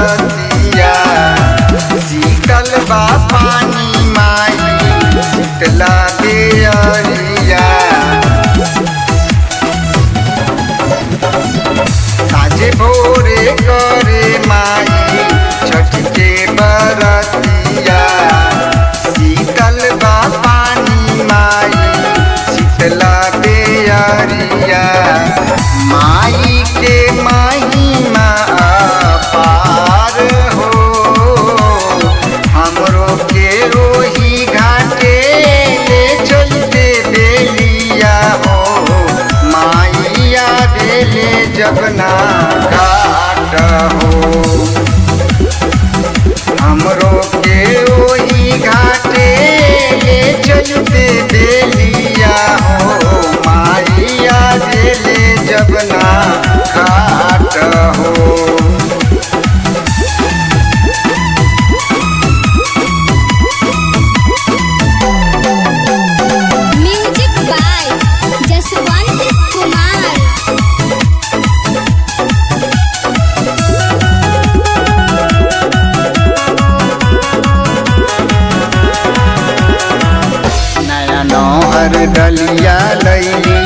बरतिया शीतल बा पानी माई शीतला बेअरिया साझे भोरे करे माई छठ के बरतिया शीतल बा पानी माई शीतला बेअरिया माई के महिमा अपार हो हमरो के रोही घाटे ले चलते बेलिया हो माइया बेले जबना घाट हो हमरो के रोही घाटे ले चलते बेलिया हो माइया बेले जबना घाट हो। Music by Jaswant Kumar. नया नौहर डलिया लैली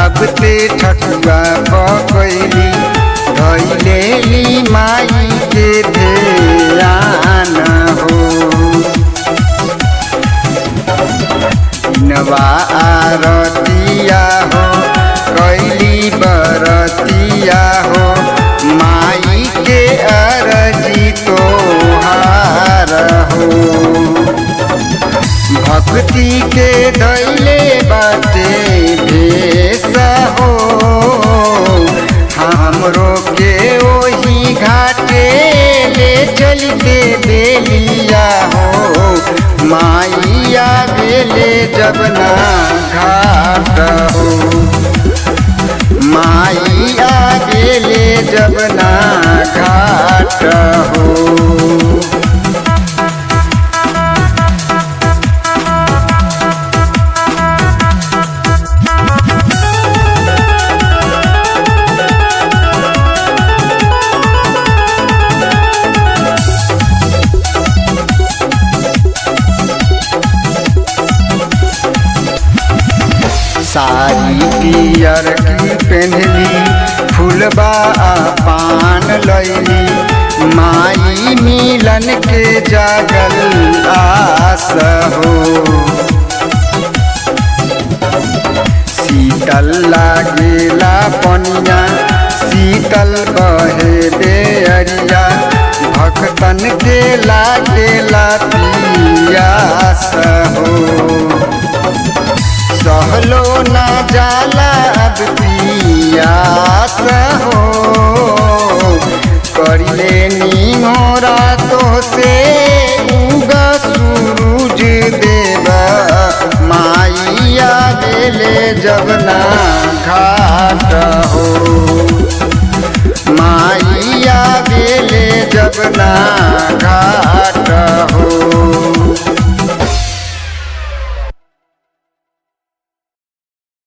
अब ते ठकुआ पकैली धैलेली माई के ध्यान हो दिनवा आरतिया हो कैली बरतिया हो माई के अरजी तोहार हो भक्ति के दैले बाटे भेष हो हमरो के ओही घाटे ले चलते बेलिया हो माइया बेले जबना घाट हो माइया बेले जबना घाट हो। साड़ी पियर की पहनली फूलबा पान लैली माई मिलन के जागल आस हो शीतल लागेला पनिया शीतल बहे बेअरिया भक्तन के लागेला पियास हो सहलो न जाला अब पियास हो करिले निहोरा तो से उगा सूरज देवा माइया बेले जबना घाट हो माइया बेले जबना घाट